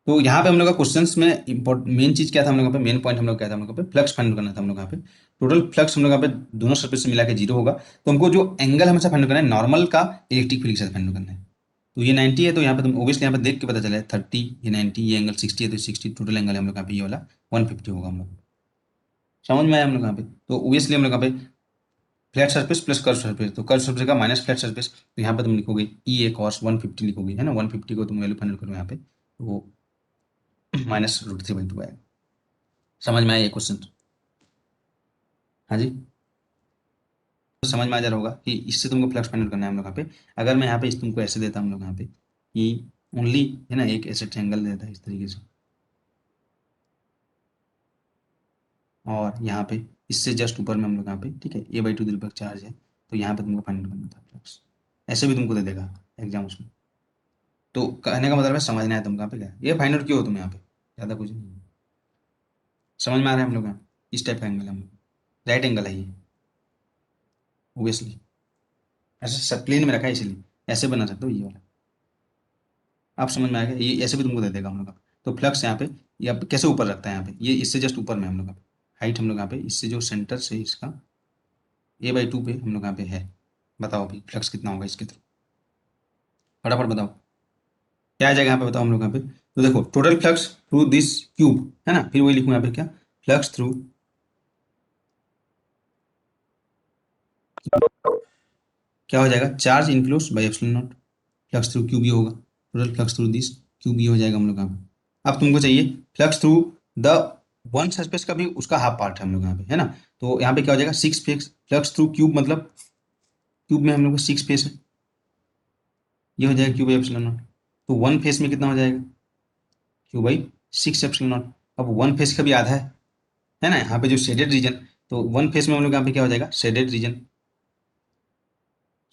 तो यहाँ पे हम लोग का क्वेश्चंस में मेन चीज क्या था, हम लोग पे मेन पॉइंट हम लोग क्या था, हम लोग पे फ्लक्स फाइंड करना था हम लोग यहाँ पे। टोटल फ्लक्स हम लोग यहाँ पे दोनों सरफेस से मिला के 0 होगा, तो हमको जो एंगल हमेशा फाइंड करना है नॉर्मल का इलेक्ट्रिक फील्ड के साथ फाइंड करना है। तो ये 90 है, तो यहाँ पे तुम ओबियसली यहाँ पे देख के पता चला है 30, ये 90, ये एंगल 60 है, तो 60 टोटल एंगल है हम लोग यहाँ पे ये वाला 150 होगा हम लोग। समझ में आया हम लोग यहाँ पे? तो ओबियसली हम लोग यहाँ पे flat surface plus curve surface, तो कर्व सरफेस का माइनस फ्लैट सरफेस, तो यहाँ पे तुम लिखोगे ई ए कॉस 150 लिखोगे, है ना, 150 को तुम वैल्यू फाइनल करो यहाँ पे, तो वो -√3/2 आएगा। समझ में आया ये क्वेश्चन? हाँ जी, तो समझ में आ जा रहा होगा कि इससे तुमको फ्लक्स फाइंड करना है हम लोग यहाँ पे। अगर मैं यहाँ पे इस तुमको ऐसे देता हूँ हम लोग यहाँ पे कि ओनली, है ना, एक ऐसे ट्रायंगल देता है इस तरीके से, और यहाँ पे इससे जस्ट ऊपर में हम लोग यहाँ पे, ठीक है, a/2 द्विपक चार्ज है, तो यहाँ पे तुमको फाइंड करना था फ्लक्स। ऐसे भी तुमको दे देगा एग्जाम उसमें। तो कहने का मतलब है समझना है तुमको यहाँ पे क्या ये फाइंड आउट क्यों हो तुम यहाँ पे, ज़्यादा कुछ नहीं है। समझ में आ रहा है हम लोग यहाँ? इस टाइप का एंगल है हम लोग, राइट एंगल है ये ओबियसली। ऐसे सब प्लेन में रखा है इसलिए ऐसे बना सकते हो ये वाला। आप समझ में आ गया, ये ऐसे भी तुमको दे देगा हम लोग का। तो फ्लक्स यहाँ पे ये आप कैसे ऊपर रखता है यहाँ पे, ये इससे जस्ट ऊपर में हम लोग का हाइट, हम लोग यहाँ पे इससे जो सेंटर से इसका a/2 पे हम लोग यहाँ पे है। बताओ अभी फ्लक्स कितना होगा इसके थ्रू, फटाफट बताओ क्या आ जाएगा यहाँ पे, बताओ हम लोग यहाँ पे। तो देखो total flux through this cube, है ना, फिर वही लिखूँ यहाँ पे क्या, फ्लक्स थ्रू, क्या हो जाएगा, charge enclosed by epsilon naught, flux through cube ही होगा, total flux through this cube ही हो जाएगा हम लोग यहाँ पे। अब तुमको चाहिए flux through the one surface का भी उसका हाफ पार्ट है हम लोग यहाँ पे, है ना। तो यहाँ पे क्या हो जाएगा, 6 फेस फ्लक्स थ्रू क्यूब, मतलब क्यूब में हम लोग को 6 फेस है, ये हो जाएगा क्यूब बाई एप्सिलॉन नॉट। तो वन फेस में कितना हो जाएगा, क्यूब बाई 6 एप्सिलॉन नॉट। अब वन फेस का भी आधा है ना यहाँ पे जो शेडेड रीजन, तो वन फेस में हम लोग यहाँ पे क्या हो जाएगा, शेडेड रीजन,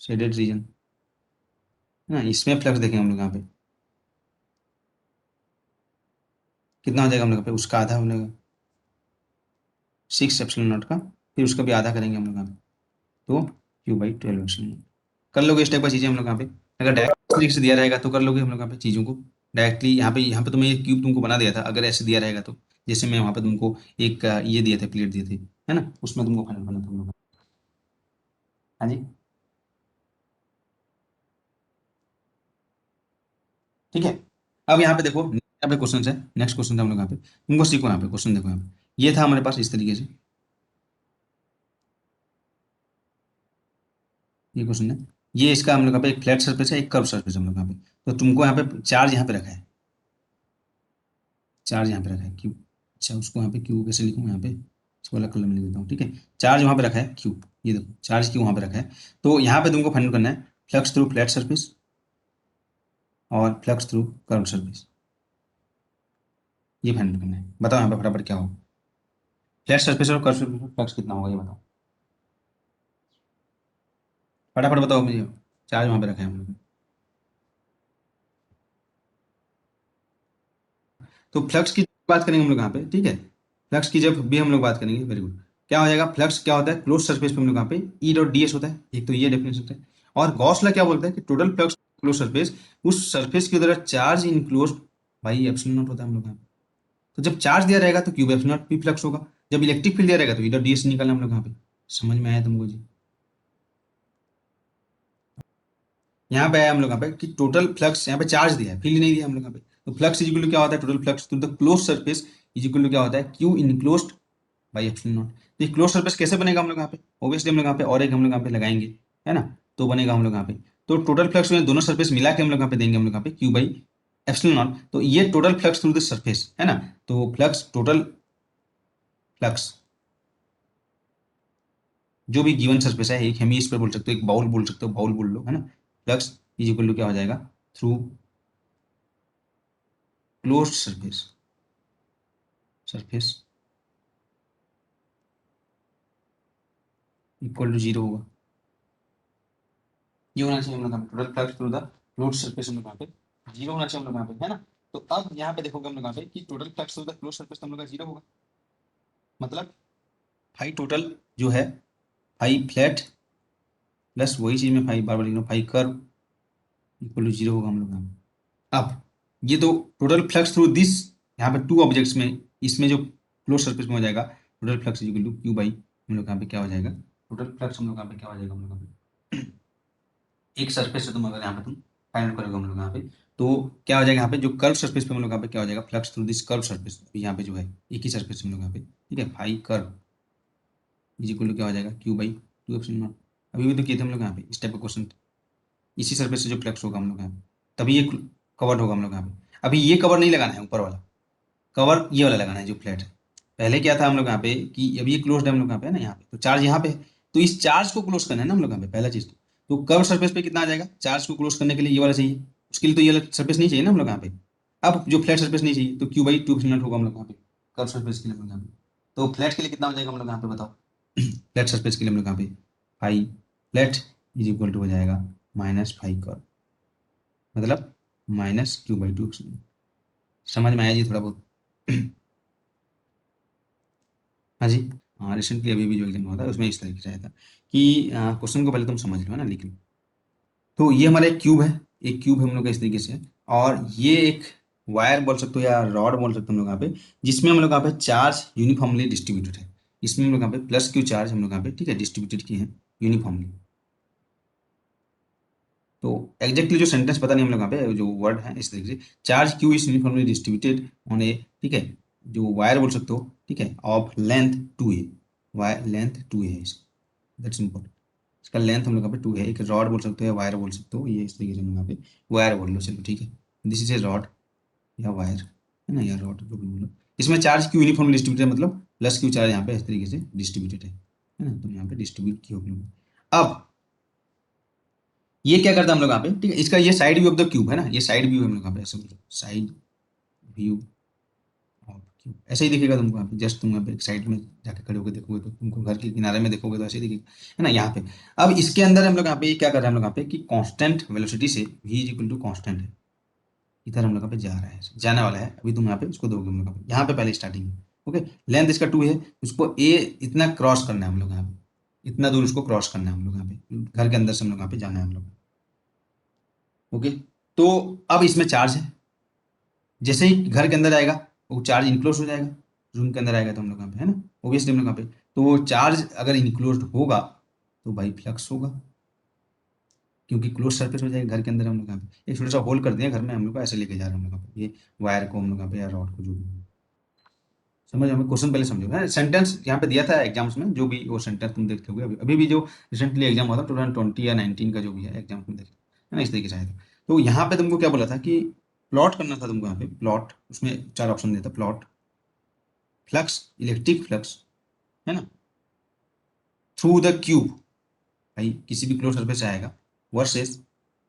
शेडेड रीजन, है ना, इसमें फ्लक्स देखेंगे हम लोग यहाँ पे कितना हो जाएगा हम लोग यहाँ पे, उसका आधा हो जाएगा 6 एप्सिलॉन नॉट का, फिर उसका भी आधा करेंगे हम लोग यहाँ पे, तो क्यू बाई 12 एप्सिलॉन नॉट। कर लोगे इस टाइप का चीज़ें हम लोग यहाँ पे। अगर डायरेक्ट तरीके से दिया रहेगा तो कर लोगे हम लोग यहाँ पे चीज़ों को डायरेक्टली। यहाँ पे तो मैं ये क्यूब तुमको बना दिया था, अगर ऐसे दिया रहेगा तो, जैसे मैं वहाँ पे तुमको एक ये दिए थे, प्लेट दिए थे, है ना, उसमें तुमको फाइनल करना था हम लोग। हाँ जी, ठीक है। अब यहाँ पे देखो यहाँ पे क्वेश्चन है, नेक्स्ट क्वेश्चन है हम लोग यहाँ पे, तुमको सीखो यहाँ पे क्वेश्चन, देखो यहाँ पे ये था हमारे पास इस तरीके से, ये क्वेश्चन है, ये इसका हम लोग यहाँ पे एक फ्लैट सरफेस है, एक कर्व सरफेस हम लोग यहाँ पे, तो तुमको यहाँ पे चार्ज यहाँ पे रखा है, चार्ज यहाँ पे रखा है क्यू। अच्छा उसको यहाँ पे क्यू कैसे लिखूँ यहाँ पे, इसको अलग कलर में लिख देता हूँ, ठीक है। चार्ज वहाँ पे रखा है क्यू, ये देखो चार्ज क्यू वहाँ पे रखा है। तो यहाँ पे तुमको फाइंड करना है फ्लक्स थ्रू फ्लैट सरफेस और फ्लक्स थ्रू कर्व सरफेस, ये फाइंड करना है। बताओ यहाँ पे फटाफट क्या होगा, फ्लैट सरफेस और कर्व सरफेस में फ्लक्स कितना होगा ये बताओ, फटाफट बताओ मुझे। चार्ज वहाँ पे रखा है हम लोग। तो फ्लक्स की बात करेंगे हम लोग यहाँ पे, ठीक है। फ्लक्स की जब भी हम लोग बात करेंगे, वेरी गुड, क्या हो जाएगा, फ्लक्स क्या होता है, क्लोज सरफेस पे हम लोग यहाँ पे E.ds होता है, एक तो ये डेफिनेशन है। और गॉस लॉ क्या बोलता है कि टोटल फ्लक्स क्लोज सरफेस, उस सरफेस की तरह charge enclosed by epsilon not होता है हम लोग यहाँ पे। तो जब चार्ज दिया रहेगा तो क्यूब एप्सिलॉन नॉट भी फ्लक्स होगा, जब इलेक्ट्रिक फील्ड दिया रहेगा तो E.ds निकालना हम लोग यहाँ पे। समझ में आया तुमको जी? यहाँ पे आया हम लोग यहाँ पे कि टोटल फ्लक्स, यहाँ पे चार्ज दिया है, फील्ड नहीं दिया हम लोग यहाँ पे। तो फ्लक्स इज इक्वल टू क्या होता है, total flux through the close surface is equal to क्या होता है, Q enclosed by epsilon naught. तो ये क्लोज सरफेस कैसे बनेगा हम लोग यहाँ पे, ऑब्वियसली हम लोग यहाँ पे और एक हम लोग यहाँ पे लगाएंगे, है ना, तो बनेगा हम लोग यहाँ पे। तो टोटल फ्लक्स में दोनों सरफेस मिला के हम लोग यहाँ पे देंगे हम लोग यहाँ पे क्यू बाई एप्सिलॉन नॉट। तो ये total flux through the surface, है ना, तो फ्लक्स टोटल फ्लक्स जो भी गिवन सरफेस है, एक हेमी स्फीयर बोल सकते हो, एक बाउल बोल सकते हो, बाउल बोल लो, है ना, फ्लक्स इज इक्वल टू क्या हो जाएगा, through close surface, surface equal to 0 होगा। ये होना चाहिए हम लोग total flux through the close surface हम लोग यहाँ पे 0 होना चाहिए हम लोग यहाँ पे, है ना। तो अब यहाँ पे देखोगे हम लोग यहाँ पे कि total flux through the close surface तो हम लोग का 0 होगा, मतलब फाई टोटल जो है, फाई फ्लैट प्लस वही चीज में फाई बार बार लिख रहा हूँ, फाई कर्व इक्वल टू 0 होगा हम लोग यहाँ पे। अब ये तो टोटल फ्लक्स थ्रू दिस, यहाँ पे टू ऑब्जेक्ट्स में, इसमें जो क्लोज सरफेस में हो जाएगा total flux equal to Q by, हम लोग यहाँ पे क्या हो जाएगा, टोटल फ्लक्स हम लोग यहाँ पे क्या हो जाएगा, हम लोग यहाँ पे एक सरफेस से तुम अगर यहाँ पे तुम फाइंड आउट करोगे हम लोग यहाँ पे, तो क्या हो जाएगा, यहाँ पे जो कर्व सरफेस पे हम लोग यहाँ पे क्या हो जाएगा, flux through this curve surface, यहाँ पे जो है एक ही सरफेस हम लोग यहाँ पे, ठीक है, phi curve is equal to क्या हो जाएगा, Q by two epsilon naught. अभी भी तो किए थे हम लोग यहाँ पे इस टाइप का क्वेश्चन, इसी सरफेस से जो फ्लक्स होगा हम लोग यहाँ पे, तभी ये कवर्ड होगा हम लोग यहाँ पे। अभी ये कवर नहीं लगाना है, ऊपर वाला कवर ये वाला लगाना है जो फ्लैट है। पहले क्या था हम लोग यहाँ पे कि अभी ये क्लोज है हम लोग यहाँ पे, है ना, यहाँ पे तो चार्ज यहाँ पे है, तो इस चार्ज को क्लोज करना है ना हम लोग यहाँ पे, पहला चीज तो कर्व सरफेस पे कितना आ जाएगा, चार्ज को क्लोज करने के लिए ये वाला चाहिए, उसके लिए तो ये वाला सरफेस नहीं चाहिए ना हम लोग यहाँ पे। अब जो फ्लैट सरफेस नहीं चाहिए तो क्यू बाई टू मिनट होगा हम लोग यहाँ पे कर्व सरफेस के लिए हम लोग यहाँ पे। तो फ्लैट के लिए कितना हो जाएगा हम लोग यहाँ पे बताओ, फ्लैट सरफेस के लिए हम लोग यहाँ पे phi flat is equal to हो जाएगा माइनस फाई कर्व, मतलब माइनस क्यू बाई टू। समझ में आया जी थोड़ा बहुत? हाँ जी। हाँ, रिसेंटली अभी भी जो एग्जाम हुआ था उसमें इस तरीके से आया था कि क्वेश्चन को पहले तुम समझ लो, है ना, लिख लो। तो ये हमारा एक क्यूब है, एक क्यूब है हम लोग का इस तरीके से, और ये एक वायर बोल सकते हो या रॉड बोल सकते हो हम लोग यहाँ पे, जिसमें हम लोग यहाँ पे चार्ज यूनिफॉर्मली डिस्ट्रीब्यूटेड है। इसमें हम लोग यहाँ पे प्लस क्यू चार्ज हम लोग यहाँ पे, ठीक है, डिस्ट्रीब्यूटेड किए हैं यूनिफॉर्मली। तो एग्जैक्टली जो सेंटेंस पता नहीं हम लोग यहाँ पे जो वर्ड है इस तरीके से, charge Q is uniformly distributed on A, ठीक है, जो वायर बोल सकते हो, ठीक है, of length two A, wire length two A है, दैट्स इम्पोर्टेंट। इसका लेंथ हम लोग यहाँ पे टू है, एक रॉड बोल सकते हो या वायर बोल सकते हो, ये इस तरीके से हम लोग यहाँ पे वायर बोल लो, चलो ठीक है, दिस इज ए रॉड या वायर, है ना, या रॉड जो भी बोलो। इसमें चार्ज क्यू यूनिफॉर्मली डिस्ट्रीब्यूटेड, मतलब प्लस क्यू चार्ज यहाँ पे इस तरीके से डिस्ट्रीब्यूटेड है ना, तो यहाँ पे डिस्ट्रीब्यूट किया हम लोग। अब ये क्या करता है हम लोग यहाँ पे, ठीक है, इसका ये side view of the cube है ना, ये साइड व्यू हम लोग यहाँ पे ऐसे बोलो, साइड व्यू ऑफ क्यूब, ऐसे ही दिखेगा तुमको यहाँ पे, जस्ट तुम यहाँ पे एक साइड में जाके खड़े होकर देखोगे तो तुमको घर के किनारे में देखोगे तो ऐसे ही दिखेगा, है ना, यहाँ पे। अब इसके अंदर हम लोग यहाँ पे ये क्या कर रहे हैं हम लोग यहाँ पे कि कांस्टेंट वेलोसिटी से v is equal to constant है, इधर हम लोग यहाँ पे जा रहा है, जाने वाला है, अभी तुम यहाँ पे इसको दोगे हम लोग यहाँ पे पहले स्टार्टिंग में। ओके, लेंथ इसका टू है, उसको ए इतना क्रॉस करना है हम लोग यहाँ पे, इतना दूर उसको क्रॉस करना है हम लोग यहाँ पे, घर के अंदर से हम लोग यहाँ पे जाना है हम लोग। ओके, तो अब इसमें चार्ज है, जैसे ही घर के अंदर आएगा वो चार्ज इनक्लोज हो जाएगा, रूम के अंदर आएगा तो हम लोग यहाँ पे, है ना, ओबियसली हम लोग यहाँ पे, तो वो चार्ज अगर इनक्लोज होगा तो भाई फ्लक्स होगा, क्योंकि क्लोज सरफेस हो जाएगा घर के अंदर। हम लोग यहाँ पे एक छोटा सा होल कर दिया घर में, हम लोग को ऐसे लेके जा रहे हैं हम लोग यहाँ पे, ये वायर को हम लोग यहाँ पे या रॉड को जो भी, समझ, हमें क्वेश्चन पहले समझो, है सेंटेंस यहाँ पे दिया था एग्जाम्स में, जो भी वो सेंटेंस तुम देखते होगे, अभी भी जो रिसेंटली एग्जाम हुआ था 2020 या 19 का जो भी है एग्जाम में देख, है ना, इस तरीके से आया था। तो यहाँ पे तुमको क्या बोला था कि प्लॉट करना था तुमको, यहाँ पे प्लॉट, उसमें चार ऑप्शन दिया था, प्लॉट फ्लक्स, इलेक्ट्रिक फ्लक्स, है ना, थ्रू द क्यूब, भाई किसी भी क्लोज सरफेस से आएगा, वर्सेस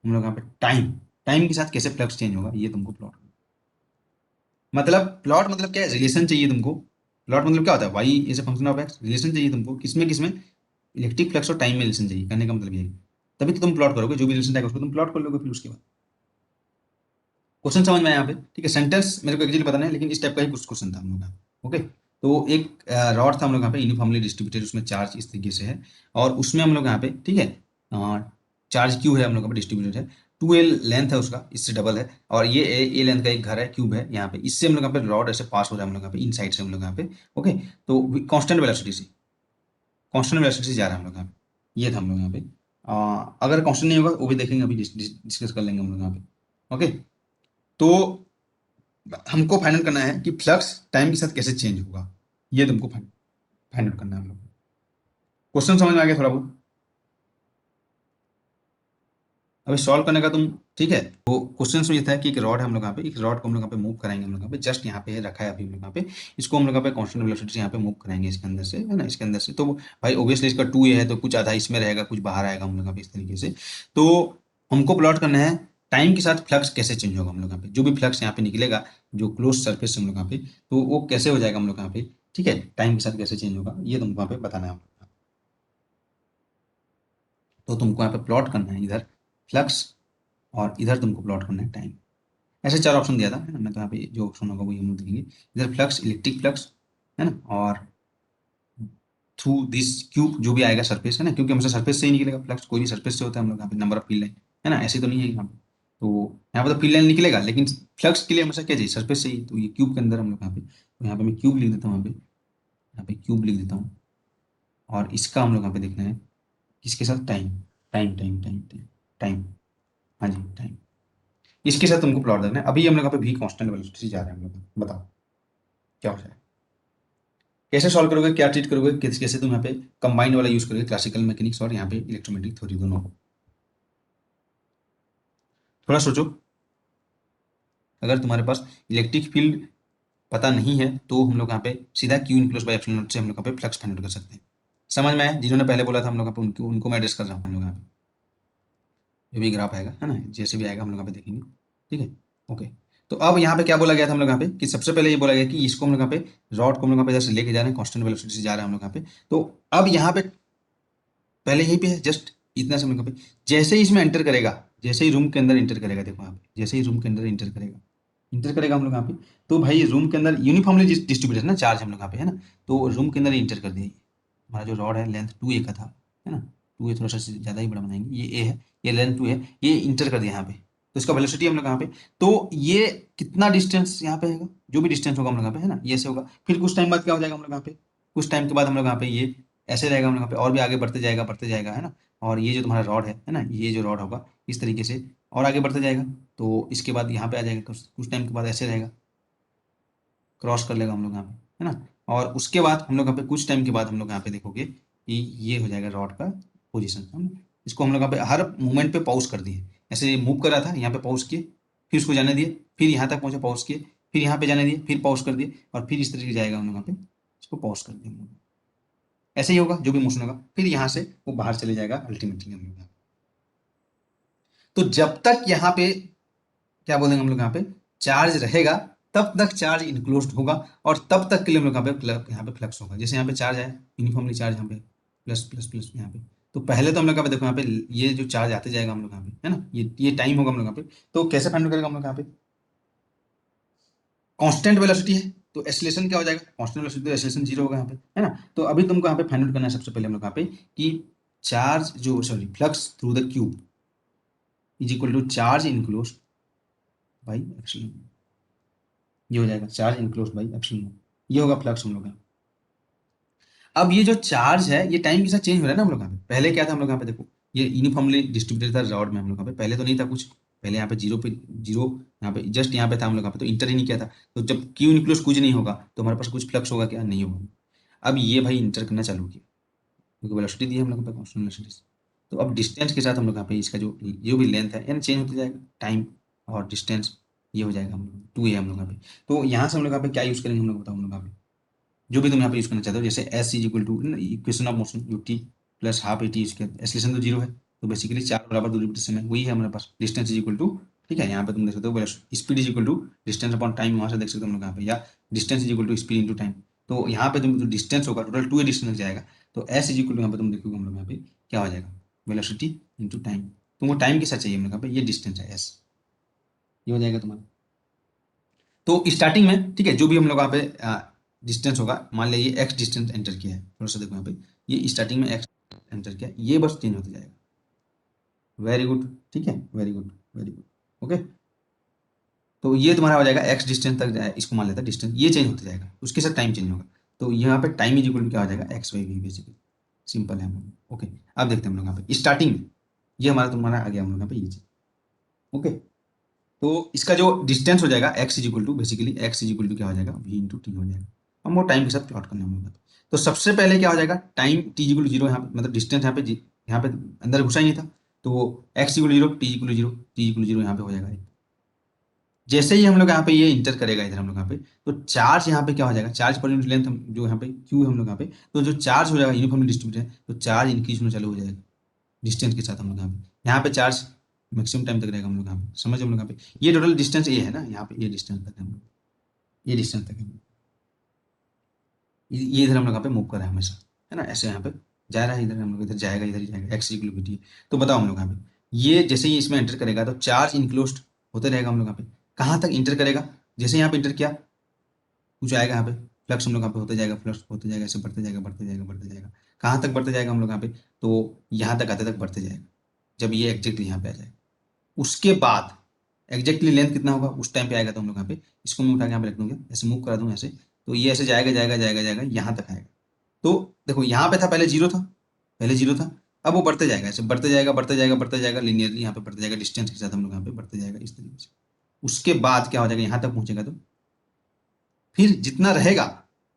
हम लोग यहाँ पे टाइम, टाइम के साथ कैसे फ्लक्स चेंज होगा, ये तुमको प्लॉट, मतलब प्लॉट मतलब क्या है, रिलेशन चाहिए तुमको। प्लॉट मतलब क्या होता है, Y is a function of X, relation चाहिए तुमको किसमें किसमें, इलेक्ट्रिक फ्लक्स और टाइम में रिलेशन चाहिए, कहने का मतलब ये है। तभी तो तुम प्लॉट करोगे, जो भी रिलेशन आएगा उसको तुम प्लॉट कर लोगे, फिर उसके बाद क्वेश्चन समझ में आया यहाँ पे, ठीक है, सेंटेंस मेरे को एक्चुअली पता नहीं, लेकिन इस टाइप का ही कुछ क्वेश्चन था हम लोग का। ओके, तो एक रॉड था हम लोग यहाँ पे यूनिफॉर्मली डिस्ट्रीब्यूटेड, उसमें चार्ज इस तरीके से है, और उसमें हम लोग यहाँ पे, ठीक है, चार्ज क्यू है हम लोग यहाँ पे डिस्ट्रीब्यूटेड है, टू एल लेंथ है उसका, इससे डबल है, और ये ए लेंथ का एक घर है, क्यूब है यहाँ पे, इससे हम लोग यहाँ पे रॉड ऐसे पास हो रहा है हम लोग यहाँ पे इन साइड से हम लोग यहाँ पे। ओके, तो कांस्टेंट वेलोसिटी से, कांस्टेंट वेलोसिटी से जा रहा है हम लोग यहाँ पे, ये था हम लोग यहाँ पे। अगर कांस्टेंट नहीं होगा वो भी देखेंगे, अभी डिस्कस कर लेंगे हम लोग यहाँ पे। ओके, तो हमको फाइंड करना है कि फ्लक्स टाइम के साथ कैसे चेंज होगा, ये तुमको फाइंड आउट करना है हम लोग। क्वेश्चन समझ में आ गया थोड़ा बहुत? अभी सॉल्व करने का तुम, ठीक है, तो क्वेश्चन में ये था कि एक रॉड है हम लोग यहाँ पे, एक रॉड को हम लोग यहाँ पे मूव कराएंगे हम लोग यहाँ पे, जस्ट यहाँ पे रखा है अभी हम लोग यहाँ पे, इसको हम लोग यहाँ पे कांस्टेंट वेलोसिटी से यहाँ पे मूव कराएंगे इसके अंदर से, है ना, इसके अंदर से। तो भाई ऑब्वियसली इसका टू ए है, तो कुछ आधा इसमें रहेगा, कुछ बाहर आएगा हम लोग यहाँ पे इस तरीके से। तो हमको प्लॉट करना है टाइम के साथ फ्लक्स कैसे चेंज होगा हम लोग यहाँ पे, जो भी फ्लक्स यहाँ पे निकलेगा जो क्लोज सरफेस से हम लोग यहाँ पे, तो वो कैसे हो जाएगा हम लोग यहाँ पे, ठीक है, टाइम के साथ कैसे चेंज होगा, ये तुमको यहाँ पे बताना है। तो तुमको यहाँ पे प्लॉट करना है इधर फ्लक्स, और इधर तुमको प्लॉट करना है टाइम। ऐसे चार ऑप्शन दिया था, है ना, मैं तो यहाँ पे जो ऑप्शन होगा वही हम लोग देखेंगे, इधर फ्लक्स, इलेक्ट्रिक फ्लक्स, है ना, और थ्रू दिस क्यूब जो भी आएगा सरफेस, है ना, क्योंकि हमेशा सरफेस से ही निकलेगा फ्लक्स, कोई भी सरफेस से होता है हम लोग यहाँ पे, नंबर ऑफ फील्ड है ना, ऐसे तो नहीं है यहाँ पे। तो यहाँ पर तो फील्ड लाइन निकलेगा, लेकिन फ्लक्स के लिए हमेशा क्या चाहिए, सरफेस चाहिए। तो ये क्यूब के अंदर हम लोग यहाँ पे, तो यहाँ पे मैं क्यूब लिख देता हूँ, यहाँ पे क्यूब लिख देता हूँ। और इसका हम लोग यहाँ पे देखना है किसके साथ, time time time time time time, हाँ जी टाइम, इसके साथ तुमको प्लॉट देखना है। अभी हम लोग यहाँ पे भी कांस्टेंट वेलोसिटी से जा रहे हैं हम लोग, बताओ क्या हो जाए, कैसे सॉल्व करोगे, क्या ट्रीट करोगे, कैसे तुम यहाँ पे कंबाइंड वाला यूज करोगे, क्लासिकल मैकेनिक्स और यहाँ पे इलेक्ट्रोमैग्नेटिक थ्योरी दोनों। थोड़ा सोचो। अगर तुम्हारे पास इलेक्ट्रिक फील्ड पता नहीं है तो हम लोग यहाँ पे सीधा Q enclose by epsilon not से हम लोग यहाँ पे फ्लक्स फाइंड आउट कर सकते हैं। समझ में आया, जिन्होंने पहले बोला था हम लोग यहाँ पे उनको उनको मैं एड्रेस कर रहा हूँ। हम लोग यहाँ पे जो भी ग्राफ आएगा है ना, जैसे भी आएगा हम लोग यहाँ पे देखेंगे, ठीक है। ओके, तो अब यहाँ पे क्या बोला गया था हम लोग यहाँ पे कि सबसे पहले ये बोला गया कि इसको हम लोग यहाँ पे रॉड को हम लोग यहाँ पे जैसे लेके जा रहे हैं, कांस्टेंट वेलोसिटी से जा रहे हैं हम लोग यहाँ पे। तो अब यहाँ पे पहले यहीं पे है, जस्ट इतना से हम लोग यहाँ पे जैसे ही इसमें एंटर करेगा, जैसे ही रूम के अंदर इंटर करेगा, देखो यहाँ पे जैसे ही रूम के अंदर इंटर करेगा हम लोग यहाँ पे, तो भाई रूम के अंदर यूनिफॉर्मली डिस्ट्रीब्यूटेड है ना चार्ज हम लोग यहाँ पे, है ना। तो रूम के अंदर इंटर कर दिया, हमारा जो रॉड है लेंथ 2a का था, है ना। 2a थोड़ा सा ज़्यादा ही बड़ा बनाएंगे, ये a है, ये लेंथ 2 है, ये इंटर कर दिया यहाँ पे। तो इसका वेलोसिटी हम लोग यहाँ पे, तो ये कितना डिस्टेंस यहाँ पे है, जो भी डिस्टेंस होगा हम लोग यहाँ पे, है ना, ये से होगा। फिर कुछ टाइम बाद क्या हो जाएगा हम लोग यहाँ पे, कुछ टाइम के बाद हम लोग यहाँ पे ये ऐसे रहेगा हम लोग यहाँ पे, और भी आगे बढ़ते जाएगा, है ना। और ये जो तुम्हारा रॉड है ना, ये जो रॉड होगा इस तरीके से और आगे बढ़ते जाएगा। तो इसके बाद यहाँ पे आ जाएगा, कुछ टाइम के बाद ऐसे रहेगा, क्रॉस कर लेगा हम लोग यहाँ पे, है ना। और उसके बाद हम लोग यहाँ पे कुछ टाइम के बाद हम लोग यहाँ पे देखोगे कि ये हो जाएगा रॉड का पोजीशन, है ना। इसको हम लोग यहाँ पे हर मोमेंट पे पॉज कर दिए, ऐसे ये मूव कर रहा था, यहाँ पे पॉज किए, फिर उसको जाने दिए, फिर यहाँ तक पहुंचे पॉज किए, फिर यहाँ पे जाने दिए, फिर पॉज कर दिए, और फिर इस तरीके से जाएगा हम लोग यहाँ पे, इसको पॉज कर दिए हम लोग। ऐसे ही होगा जो भी मोशन होगा, फिर यहाँ से वो बाहर चले जाएगा अल्टीमेटली हम लोग यहाँ पे। तो जब तक यहाँ पे क्या बोलेंगे हम लोग यहाँ पे चार्ज रहेगा, तब तक चार्ज इनक्लोज्ड होगा, और तब तक के लिए हम लोग यहाँ पे फ्लक्स होगा। जैसे यहाँ पे चार्ज है, यूनिफॉर्मली चार्ज यहाँ पे प्लस प्लस प्लस यहाँ पे, तो पहले तो हम लोग यहाँ पे देखो, यहाँ पे ये जो चार्ज आते जाएगा हम लोग यहाँ पे, है ना, ये टाइम होगा हम लोग यहाँ पे। तो कैसे फाइंड करेगा हम लोग यहाँ पे, कांस्टेंट वेलोसिटी है तो एसिलेशन क्या हो जाएगा, कांस्टेंट वेलोसिटी, तो एसिलेशन जीरो होगा यहाँ पे, है ना। तो अभी तुमको यहाँ पे फाइंड आउट करना है सबसे पहले हम लोग यहाँ पे कि चार्ज जो sorry flux through the cube is equal to charge enclosed by epsilon, ये हो जाएगा चार्ज इनक्लोज्ड बाई एप्सिलॉन, ये होगा फ्लक्स हम लोग का। अब ये जो चार्ज है ये टाइम के साथ चेंज हो रहा है ना हम लोग यहाँ पे, पहले क्या था हम लोग यहाँ पे देखो, ये यूनिफॉर्मली डिस्ट्रीब्यूटेड था रॉड में हम लोग यहाँ पे, पहले तो नहीं था कुछ, पहले यहाँ पे जीरो यहाँ पे जस्ट यहाँ पे था हम लोग यहाँ पे, तो इंटर ही नहीं किया था। तो जब क्यू इनक्लोज कुछ नहीं होगा तो हमारे पास कुछ फ्लक्स होगा क्या, नहीं होगा। अब ये भाई इंटर करना चालू किया, क्योंकि वेलोसिटी दी है हम लोग यहाँ पे कांस्टेंट वेलोसिटी। तो अब डिस्टेंस के साथ हम लोग यहाँ पे इसका जो भी लेंथ है यानी चेंज होता जाएगा, टाइम और डिस्टेंस, ये हो जाएगा हम लोग 2a हम लोग यहाँ पे। तो यहाँ से हम लोग यहाँ पे क्या यूज करेंगे हम लोग, बताओ हम लोग यहाँ पे जो भी तुम यहाँ पे यूज करना चाहते हो, जैसे S is equal to equation of motion U T plus half A T, इसके एसलेशन तो जीरो है, तो बेसिकली चार बराबर दूरी पर समय वही है हमारे पास, डिस्टेंस इज इक्वल टू, ठीक है, यहाँ पे तुम देख सकते हो speed is equal to distance upon time, वहाँ से देख सकते हो हम लोग यहाँ पे, या distance is equal to speed into time. तो यहाँ पे तुम जो डिस्टेंस होगा टोटल 2a डिस्टेंस जाएगा, तो एस इज इक्वल टू यहाँ पे तुम देखोगे हम लोग यहाँ पे क्या हो जाएगा, वेलोसिटी इंटू टाइम। तुमको टाइम के साथ चाहिए हम लोग यहाँ पे, ये डिस्टेंस है एस, ये हो जाएगा तुम्हारा। तो स्टार्टिंग में ठीक है, जो भी हम लोग यहाँ पे डिस्टेंस होगा, मान लीजिए एक्स डिस्टेंस एंटर किया है, थोड़ा सा देखो यहाँ पे, ये स्टार्टिंग में एक्स एंटर किया, ये बस चेंज होता जाएगा। वेरी गुड, ठीक है, very good very good, okay. तो ये तुम्हारा हो जाएगा एक्स डिस्टेंस तक जाए, इसको मान लेता है डिस्टेंस, ये चेंज होता जाएगा, उसके साथ टाइम चेंज होगा। तो यहाँ पे टाइम इज इक्वल टू क्या हो जाएगा, X by V basically, simple है हम लोग। ओके, अब देखते हैं हम लोग यहाँ पे स्टार्टिंग में, ये हमारा तुम्हारा आ गया हम लोग यहाँ पे ये चीज, ओके। तो इसका जो डिस्टेंस हो जाएगा X is equal to basically X is equal to क्या हो जाएगा, वी इंटू टी हो जाएगा। हम वो टाइम के साथ प्लॉट करना है। तो सबसे पहले क्या हो जाएगा, time T equal to zero, यहाँ पे मतलब डिस्टेंस यहाँ पे अंदर घुसा ही नहीं था, तो x equal zero, T equal zero, T equal zero यहाँ पे हो जाएगा। जैसे ही हम लोग यहाँ पे ये इंटर करेगा इधर हम लोग यहाँ पे, तो चार्ज यहाँ पे क्या हो जाएगा, चार्ज पर यूनिट लेंथ जो यहाँ पे क्यू है हम लोग यहाँ पे, तो जो चार्ज हो जाएगा यूनिफॉर्मली डिस्ट्रीब्यूटेड है, तो चार्ज इंक्रीज होना चालू हो जाएगा डिस्टेंस के साथ हम लोग यहाँ पे चार्ज मैक्सिमम टाइम तक रहेगा हम लोग यहाँ पे, समझ हम लोग यहाँ पे, ये टोटल डिस्टेंस ये है ना, यहाँ पे ये डिस्टेंस तक है हम लोग, ये डिस्टेंस तक है, ये इधर हम लोग यहाँ पे मूव कर रहे हैं हमेशा, है ना, ऐसे यहाँ पे जा रहा है, इधर हम लोग इधर जाएगा, इधर ही जाएगा, एक्स इक्वल वी टी। तो बताओ हम लोग यहाँ पे ये जैसे ही इसमें एंटर करेगा तो चार्ज इनक्लोज्ड होते रहेगा हम लोग यहाँ पे, कहाँ तक इंटर करेगा, जैसे यहाँ पे इंटर किया कुछ आएगा यहाँ पे, फ्लक्स हम लोग यहाँ पे होते जाएगा, फ्लक्स होते जाएगा, ऐसे बढ़ते जाएगा बढ़ते जाएगा बढ़ते जाएगा, कहाँ तक बढ़ते जाएगा हम लोग यहाँ पे, तो यहाँ तक आते तक बढ़ते जाएगा, जब ये एग्जैक्टली यहाँ पे आ जाएगा। उसके बाद एग्जैक्टली लेंथ कितना होगा उस टाइम पे आएगा, तो हम लोग यहाँ पे इसको मैं उठा के यहाँ पे रख दूंगा, ऐसे मूव करा दूंगा ऐसे, तो ये ऐसे जाएगा जाएगा जाएगा जाएगा यहाँ तक आएगा। तो देखो यहाँ पे था, पहले जीरो था, पहले जीरो था, अब वो बढ़ते जाएगा, ऐसे बढ़ते जाएगा बढ़ते जाएगा बढ़ते जाएगा, लिनियरली यहाँ पे बढ़ते जाएगा, डिस्टेंस के साथ हम लोग यहाँ पे बढ़ते जाएगा इस तरीके से। उसके बाद क्या हो जाएगा, यहाँ तक पहुंचेगा, तो फिर जितना रहेगा,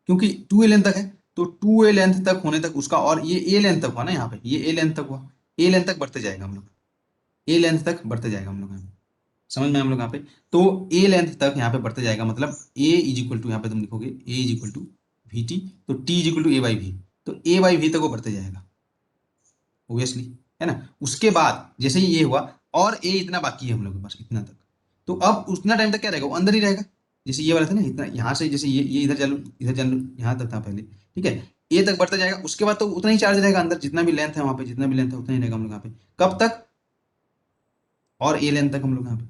क्योंकि टू ए लेंथ तक है, तो टू ए लेंथ तक होने तक उसका, और ये ए लेंथ तक हुआ ना, यहाँ पे ये ए लेंथ तक हुआ, ए लेंथ तक बढ़ते जाएगा हम लोग, ए लेंथ तक बढ़ते जाएगा हम लोग यहाँ पे, समझ में हम लोग यहाँ पे। तो ए लेंथ तक यहाँ पे बढ़ते जाएगा, मतलब ए इज इक्वल टू, यहाँ पे तुम लिखोगे A is equal to V T, तो T is equal to A by V, तो ए बाई वी तक वो बढ़ते जाएगा ओबियसली, है ना। उसके बाद जैसे ही ये हुआ, और ए इतना बाकी है हम लोग के पास, इतना तक, तो अब उतना टाइम तक क्या रहेगा, वो अंदर ही रहेगा। जैसे ये वाला था ना, इतना यहाँ से, जैसे ये इधर चालू यहाँ तक था पहले, ठीक है, ए तक बढ़ता जाएगा, उसके बाद तो उतना ही चार्ज रहेगा अंदर, जितना भी लेंथ है वहाँ पे, जितना भी लेंथ है उतना ही रहेगा हम लोग यहाँ पे, कब तक, और ए लेंथ तक हम लोग यहाँ पे,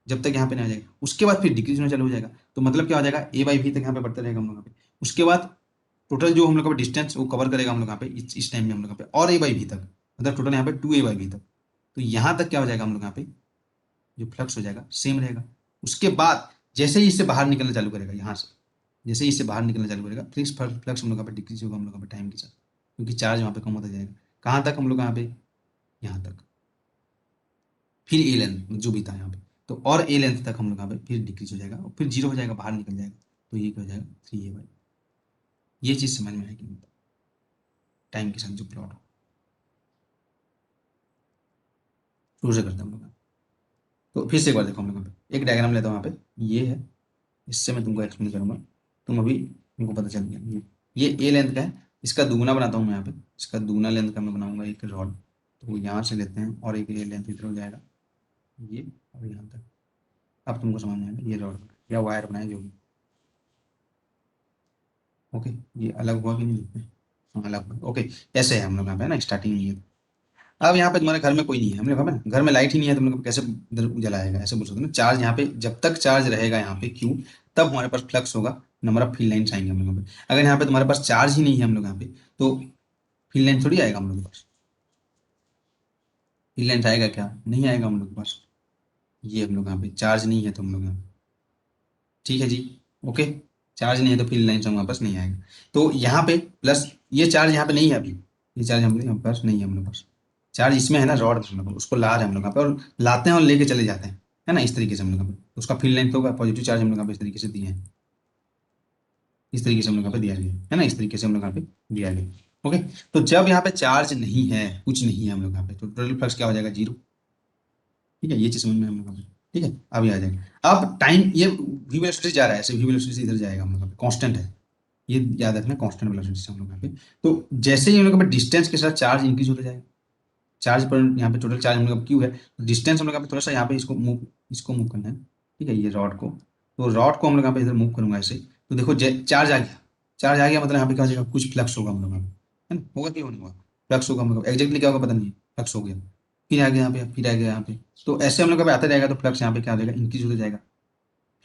जब तक यहाँ पे नहीं आ जाएगा, उसके बाद फिर डिक्रीज होना चालू हो जाएगा। तो मतलब क्या हो जाएगा, ए बाई वी तक यहाँ पे बढ़ता रहेगा हम लोग यहाँ पे, उसके बाद टोटल जो हम लोग का डिस्टेंस वो कवर करेगा हम लोग यहाँ पे, इस टाइम में हम लोग यहाँ पे, और ए बाई वी तक, मतलब टोटल यहाँ पे टू ए बाई वी तक। तो यहाँ तक क्या हो जाएगा हम लोग यहाँ पे, जो फ्लक्स हो जाएगा सेम रहेगा। उसके बाद जैसे ही इससे बाहर निकलना चालू करेगा, यहाँ से जैसे ही इससे बाहर निकलना चालू करेगा, फिर फ्लक्स हम लोग यहाँ पे डिक्रीज होगा हम लोग यहाँ पे टाइम के साथ, क्योंकि चार्ज वहाँ पे कम होता जाएगा। कहाँ तक हम लोग यहाँ पे, यहाँ तक, फिर ए लेंथ जो भी था यहाँ पे, तो और ए लेंथ तक हम लोग यहाँ पे फिर डिक्रीज हो जाएगा, और फिर जीरो हो जाएगा, बाहर निकल जाएगा, तो ये क्या हो जाएगा, थ्री ए बाई। ये चीज़ समझ में आएगी टाइम के साथ जो प्लॉट हो, शुरू से करते हैं हम लोग। तो फिर से एक बार देखो हम लोग यहाँ पे एक डायग्राम लेता हूँ, यहाँ पे ये है, इससे मैं तुमको एक्सप्लेन करूंगा, तुम अभी तुमको पता चल गया। ये ए लेंथ का है, इसका दुगुना बनाता हूँ मैं यहाँ पे, इसका दुगुना लेंथ का मैं बनाऊंगा एक रॉड, तो यहाँ से लेते हैं, और एक ये लेंथ इधर हो जाएगा, ये और यहाँ तक। अब तुमको समझ में आएगा, ये रॉड या वायर बनाए जो भी, ओके। ये अलग हुआ कि नहीं, हाँ अलग हुआ, ओके। ऐसे है हम लोग यहाँ पे, है ना, स्टार्टिंग में ये। अब यहाँ पे तुम्हारे घर में कोई नहीं है, हम लोग यहाँ पे घर में लाइट ही नहीं है, तुम लोग कैसे इधर उजाला आएगा, ऐसे बोल सकते हो ना। चार्ज यहाँ पे जब तक चार्ज रहेगा यहाँ पे क्यू, तब हमारे पास फ्लक्स होगा, नंबर ऑफ फील्ड लाइन्स आएंगे हम लोग यहाँ पे। अगर यहाँ पे तुम्हारे पास चार्ज ही नहीं है हम लोग यहाँ पे, तो फील्ड लाइन थोड़ी आएगा हम लोग के पास, फील्ड लाइन आएगा क्या, नहीं आएगा हम लोग के पास। ये हम लोग यहाँ पे चार्ज नहीं है, तो हम लोग यहाँ पे, ठीक है जी, ओके। चार्ज नहीं है तो फील्ड लाइन हमारे पास नहीं आएगा। तो यहाँ पे प्लस ये चार्ज यहाँ पे नहीं है अभी, ये चार्ज हम लोग पास नहीं है, हम लोग पास चार्ज इसमें है ना, रॉड में हम लोग उसको ला रहे हैं हम लोग यहाँ पे, और लाते हैं और लेके चले जाते हैं, है ना, इस तरीके से हम लोग यहाँ पे। तो उसका फील्ड लाइन तो होगा, पॉजिटिव चार्ज हम लोग यहाँ पे इस तरीके से दिए हैं, इस तरीके से हम लोग यहाँ पे दिया गया है ना, इस तरीके से हम लोग यहाँ पे दिया गया, ओके। तो जब यहाँ पे चार्ज नहीं है, कुछ नहीं है हम लोग यहाँ पे, तो टोटल फ्लक्स क्या हो जाएगा, जीरो, ठीक है। ये चीज समझ में हम लोग यहाँ पे, ठीक है। अभी आ जाएगा, अब टाइम ये वी वेलोसिटी जा रहा है, ऐसे वी वेलोसिटी इधर जाएगा हम लोग यहाँ पे, कांस्टेंट है, ये याद रखना, कांस्टेंट वेलोसिटी से हम लोग यहाँ पे। तो जैसे ही हम लोग डिस्टेंस के साथ चार्ज इंक्रीज होता जाएगा, चार्ज पर यहाँ पे टोटल चार्ज हम लोग क्यू है, तो डिस्टेंस हम लोग यहाँ पे थोड़ा सा यहाँ पे इसको मूव करना है, ठीक है, ये रॉड को, तो रॉड को हम लोग यहाँ पे इधर मूव करूंगा ऐसे। तो देखो चार्ज आ गया, चार्ज आ गया, मतलब यहाँ पे क्या हो जाएगा, कुछ फ्लक्स होगा हम लोग यहाँ पे, है ना, होगा कि नहीं होगा, फ्लक्स होगा हम लोग, एग्जैक्टली क्या होगा पता नहीं है, फ्लक्स हो गया, फिर आ गया यहाँ पे, फिर आ गया यहाँ पे। तो ऐसे हम लोग का आता जाएगा, तो फ्लक्स यहाँ पे क्या हो जाएगा, इंक्रीज होता जाएगा,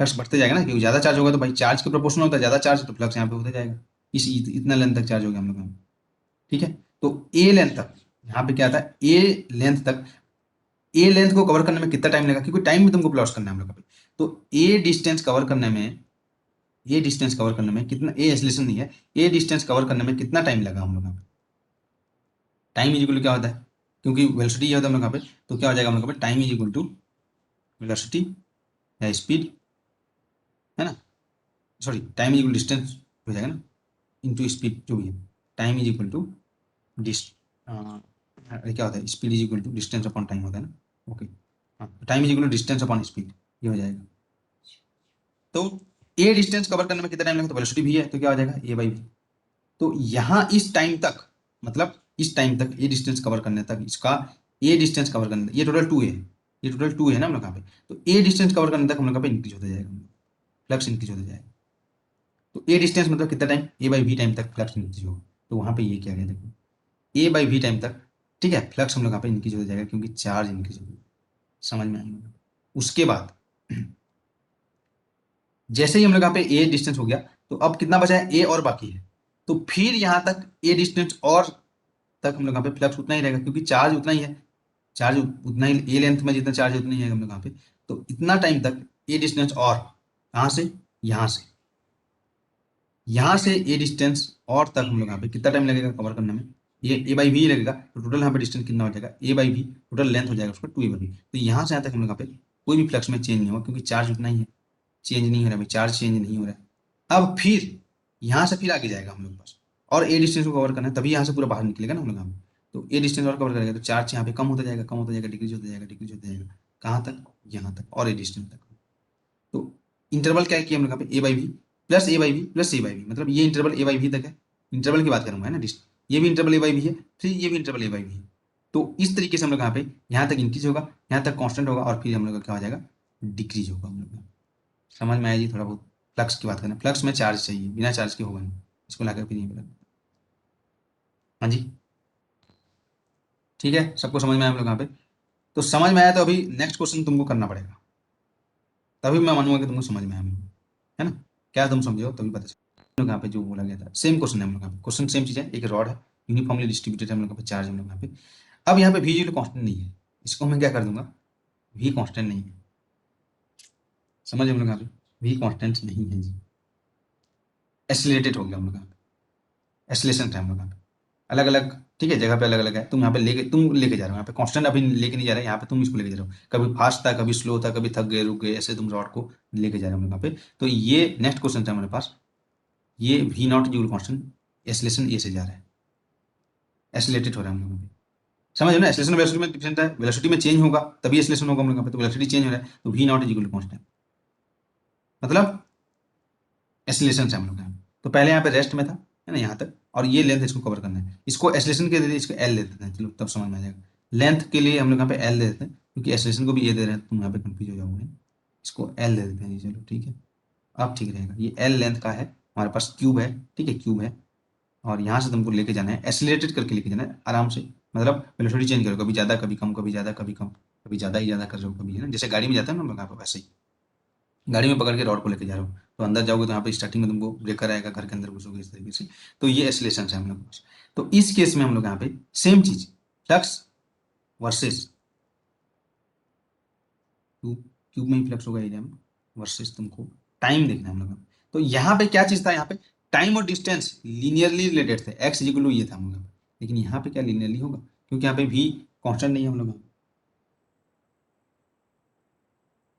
फ्लक्स बढ़ते जाएगा ना, क्योंकि ज्यादा चार्ज होगा तो भाई चार्ज के प्रोपोर्शनल होता है, ज्यादा चार्ज तो फ्लक्स यहाँ पे होता जाएगा, इतना लेंथ तक चार्ज हो गया हम लोग यहाँ पे, ठीक है। तो ए लेंथ तक, यहाँ पे क्या था, ए लेंथ तक, ए लेंथ को कवर करने में कितना टाइम लगेगा, क्योंकि टाइम भी तुमको प्लॉट करना है हम लोग का। तो ए डिस्टेंस कवर करने में, ये डिस्टेंस कवर करने में कितना, ए एक्सीलरेशन नहीं है, ए डिस्टेंस कवर करने में कितना टाइम लगा हम लोग यहाँ पे, टाइम इज इक्वल क्या होता है, क्योंकि वेलोसिटी ये होता है हम लोग यहाँ पे, तो क्या हो जाएगा हम लोग यहाँ पे, time is equal to velocity या स्पीड, है ना, sorry time is equal distance हो जाएगा ना, इंटू स्पीड जो भी है, time is equal to dis क्या होता है, speed is equal to distance upon time होता है ना, ओके। हाँ, time is equal to distance upon speed, ये हो जाएगा। तो ए डिस्टेंस कवर करने में कितना टाइम लगेगा, तो वेलोसिटी भी है, तो क्या हो जाएगा, ए बाई भी। तो यहाँ इस टाइम तक, मतलब इस टाइम तक ए डिस्टेंस कवर करने तक, इसका ए डिस्टेंस कवर करने तक, ये टोटल टू है, ये टोटल टू है ना हम लोग यहाँ पे, तो ए डिस्टेंस कवर करने तक हम लोग यहाँ पे इंक्रीज होता जाएगा, फ्लक्स इंक्रीज होता जाएगा। तो ए डिस्टेंस मतलब कितना time, A by V time तक फ्लक्स इंक्रीज होगा, तो वहाँ पे ये क्या गया देखो, ए बाई वी टाइम तक, ठीक है, फ्लक्स हम लोग यहाँ पे इंक्रीज होता जाएगा, क्योंकि चार्ज इंक्रीज होगा, समझ में आएगा। उसके बाद जैसे ही हम लोग यहाँ पे ए डिस्टेंस हो गया, तो अब कितना बचा है, ए और बाकी है, तो फिर यहाँ तक ए डिस्टेंस और तक हम लोग यहाँ पे फ्लक्स उतना ही रहेगा, क्योंकि चार्ज उतना ही है, चार्ज उतना ही, ए लेंथ में जितना चार्ज है उतना ही है हम लोग यहाँ पे। तो इतना टाइम तक ये डिस्टेंस, और कहाँ से, यहाँ से ये डिस्टेंस और तक हम लोग यहाँ पे कितना टाइम लगेगा कवर करने में, ये ए बाई वी लगेगा। तो टोटल यहाँ पे डिस्टेंस कितना हो जाएगा, ए बाई वी, टोटल लेंथ हो जाएगा उसका 2 ए बाई वी। तो यहाँ से यहाँ तक हम लोग यहाँ पे कोई भी फ्लक्स में चेंज नहीं होगा, क्योंकि चार्ज उतना ही है, चेंज नहीं हो रहा है, चार्ज चेंज नहीं हो रहा है। अब फिर यहाँ से फिर आगे जाएगा हम लोग के पास, और ए डिस्टेंस को कवर करना है, तभी यहाँ से पूरा बाहर निकलेगा ना हम लोग यहाँ पे। तो ए डिस्टेंस और कवर करेगा, तो चार्ज यहाँ पे कम होता जाएगा, कम होता जाएगा, डिक्रीज होता जाएगा, डिक्रीज होता जाएगा, कहाँ तक, यहाँ तक, और ए डिस्टेंस तक। तो इंटरवल क्या है कि हम लोग यहाँ पे A by V plus A by V plus A by V, मतलब ये इंटरवल ए बाई वी तक है, इंटरवल की बात करूंगा है ना, ये भी इंटरवल ए बाई वी है, फिर ये भी इंटरवल ए बाई वी है। तो इस तरीके से हम लोग यहाँ पे यहाँ तक इंक्रीज होगा, यहाँ तक कांस्टेंट होगा, और फिर हम लोग का क्या हो जाएगा, डिक्रीज होगा हम लोग। समझ में आया जी थोड़ा बहुत। फ्लक्स की बात करें, फ्लक्स में चार्ज चाहिए, बिना चार्ज के होगा नहीं, इसको लाकर फिर यहीं पर। हाँ जी, ठीक है, सबको समझ में आया हम लोग यहाँ पे। तो समझ में आया तो अभी नेक्स्ट क्वेश्चन तुमको करना पड़ेगा, तभी मैं मानूंगा कि तुमको समझ में आया है ना। क्या तुम समझे तभी पता चला। हम लोग यहाँ पे जो बोला गया था सेम क्वेश्चन है, हम लोग यहाँ पे क्वेश्चन सेम चीज़ है, एक रॉड है, यूनिफॉर्मली डिस्ट्रीब्यूटेड है हम लोग यहाँ पे चार्ज, हम लोग यहाँ पे। अब यहाँ पे वी जो कांस्टेंट नहीं है, इसको मैं क्या कर दूंगा, वी कांस्टेंट नहीं है, समझ हम लोग यहाँ पे, वी कांस्टेंट नहीं है जी, एसिलेटेड हो गया हम लोग यहाँ पे, एसिलेशन है हम लोग यहाँ पे, अलग अलग, ठीक है, जगह पे अलग अलग है। तुम लेके जा रहे हो यहाँ पे कांस्टेंट, अभी लेके नहीं जा रहे, यहाँ पे तुम इसको लेके जा रहे हो, कभी फास्ट था, कभी स्लो था, कभी थक गए, रुक गए, ऐसे तुम रॉड को लेके जा रहे हो यहाँ पे। तो ये नेक्स्ट क्वेश्चन था हमारे पास, ये वी नॉट जूल कांस्टेंट एसिलेशन ए से जा रहा है, एसिलेटेड हो रहा है हम लोगों पे। समझ ना, एसिलेशन वेलोसिटी में डिफरेंट है, वेलोसिटी में चेंज होगा तभी एसिलेशन होगा हम लोग पे, तो वेलोसिटी चेंज हो रहा है, तो V naught is equal to constant, मतलब एसिलेशन से हम लोग यहाँ। तो पहले यहाँ पे रेस्ट में था, है ना, यहाँ तक, और ये लेंथ इसको कवर करना है, इसको एसिलेशन के दे, इसको एल दे देते हैं, चलो तब समझ में आ जाएगा। लेंथ के लिए हम लोग यहाँ पे एल दे देते हैं, क्योंकि एसिलेशन को भी ए दे रहे हैं, तुम यहाँ पे कंफ्यूज हो जाओगे, इसको एल दे देते हैं जी, चलो ठीक है, अब ठीक रहेगा। ये एल लेंथ का है, हमारे पास क्यूब है, ठीक है, क्यूब है, और यहाँ से तुमको लेके जाना है, एसिलेटेड करके लेके जाना है आराम से, मतलब वेलोसिटी चेंज करो, कभी ज़्यादा कभी कम, कभी ज़्यादा कभी कम, कभी ज़्यादा ही ज़्यादा कर रहे हो, कभी है ना, जैसे गाड़ी में जाता है ना हम लोग यहाँ पे, वैसे ही गाड़ी में पकड़ के रॉड को लेके जा रहे हो, तो अंदर जाओगे तो यहाँ पे स्टार्टिंग में तुमको ब्रेकर आएगा, घर के अंदर घुसोगे इस तरीके से। तो ये एसिलेशन है हम लोग के पास। तो इस केस में हम लोग यहाँ पे सेम चीज, फ्लक्स वर्सेस क्यूब, क्यूब में ही फ्लक्स होगा एरिया में, वर्सेस तुमको टाइम देखना है हम लोग का। तो यहाँ पे क्या चीज था, यहाँ पे टाइम और डिस्टेंस लीनियरली रिलेटेड थे, एक्स इक्वल टू ये था हम लोग का। लेकिन यहाँ पे क्या लीनियरली होगा, क्योंकि यहाँ पे भी कांस्टेंट नहीं है हम लोग का,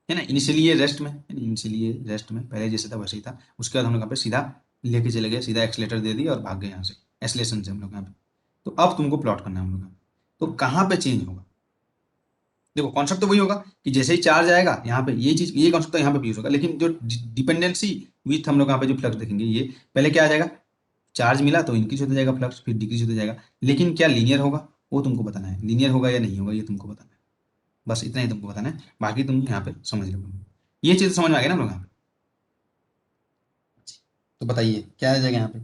है ना। इनिशियली ये रेस्ट में, इनिशियली ये रेस्ट में पहले जैसे था वैसे ही था, उसके बाद हम लोग यहाँ पे सीधा लेके चले गए, सीधा एक्सलेटर दे दिया और भाग गए यहाँ से, एसलेशन से हम लोग यहाँ पे। तो अब तुमको प्लॉट करना है हम लोग यहाँ पे। तो कहाँ पे चेंज होगा, देखो कॉन्सेप्ट तो वही होगा कि जैसे ही चार्ज आएगा यहाँ पे, ये चीज, ये कॉन्सेप्ट तो यहाँ पे भी यूज होगा, लेकिन जो डिपेंडेंसी विथ हम लोग यहाँ पे जो फ्लक्स देखेंगे, ये पहले क्या आ जाएगा, चार्ज मिला तो इंक्रीज होता जाएगा फ्लक्स, फिर डिक्रीज होता जाएगा, लेकिन क्या लीनियर होगा, वो तुमको बताना है, लीनियर होगा या नहीं होगा ये तुमको बताना है, बस इतना ही तुमको बताना है, बाकी तुम यहाँ पे समझ लो। ये चीज समझ में आ गया ना हम लोग यहाँ पे। तो बताइए क्या आ जाएगा यहाँ पे,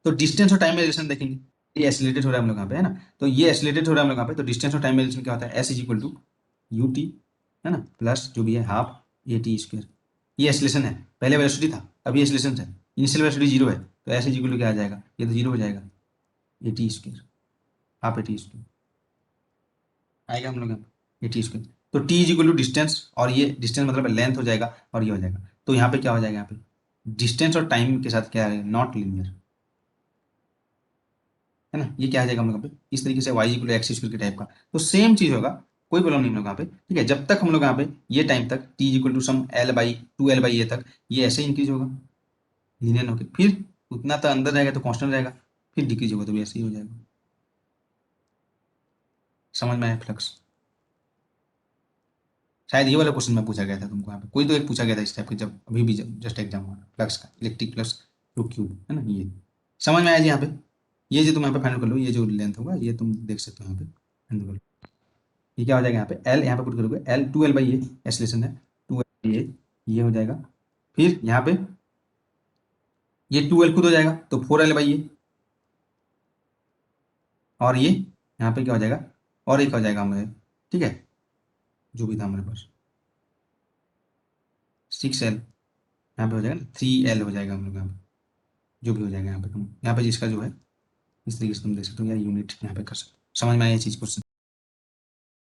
तो डिस्टेंस और टाइम में रिलेशन देखेंगे, ये एसिलेटेड हो रहा है हम लोग यहाँ पे, है ना। तो ये एसिलेटेड हो रहा है हम लोग यहाँ पे, तो डिस्टेंस और टाइम में रिलेशन क्या होता है, S is equal to U T, है ना, प्लस जो भी है हाफ ए टी स्क्वायर। ये एसिलेशन है, पहले वेलोसिटी था, अब ये एसिलेशन है, इनिशियल वेलोसिटी जीरो है, तो एस इज इक्वल टू क्या आ जाएगा, ये तो जीरो हो जाएगा, A T square, half A T square आएगा हम लोग यहाँ पे, ए टी स्क्वायर। तो T is equal to distance, और ये डिस्टेंस मतलब लेंथ हो जाएगा, और ये हो जाएगा, तो यहाँ पे क्या हो जाएगा, यहाँ पे डिस्टेंस और टाइम के साथ क्या है, नॉट लीनियर, है ना। ये क्या आ जाएगा हम लोग यहाँ पे, इस तरीके से वाई इक्वल एक्स स्क्वायर के टाइप का। तो सेम चीज होगा, कोई प्रॉब्लम नहीं हम लोग यहाँ पे, ठीक है, जब तक हम लोग यहाँ पे ये टाइम तक T equal to some L by two L by A तक ये ऐसे इंक्रीज होगा लीनियर होकर, फिर उतना तो अंदर रहेगा तो कांस्टेंट रहेगा, फिर डिक्रीज होगा तो भी ऐसे ही हो जाएगा। समझ में आया फ्लक्स, शायद ये वाला क्वेश्चन में पूछा गया था तुमको यहाँ पे, कोई तो एक पूछा गया था इस टाइप के, जब अभी भी जस्ट एग्जाम हुआ फ्लक्स का, इलेक्ट्रिक प्लस टू क्यूब, है ना। ये समझ में आया जी यहाँ पे, ये जो तुम यहाँ पे फाइनल कर लो, ये जो लेंथ होगा ये तुम देख सकते हो यहाँ पे फाइनल कर लो। ये क्या हो जाएगा यहाँ पे, एल यहाँ पे पुट करोगे, L two L by A acceleration है, टू एल ये हो जाएगा, फिर यहाँ पे ये टू एल खुद हो जाएगा तो फोर एल बाई ए, और ये यहाँ पे क्या हो जाएगा, और एक हो जाएगा हमारे, ठीक है, जो भी था हमारे पास सिक्स एल, यहाँ पे हो जाएगा ना थ्री एल हो जाएगा हम लोग यहाँ पे, जो भी हो जाएगा यहाँ पे तुम यहाँ पे जिसका जो है, इस तरीके से तुम देख सकते हो या यूनिट यहाँ पे कर सकते हो। समझ में आया ये चीज़ क्वेश्चन।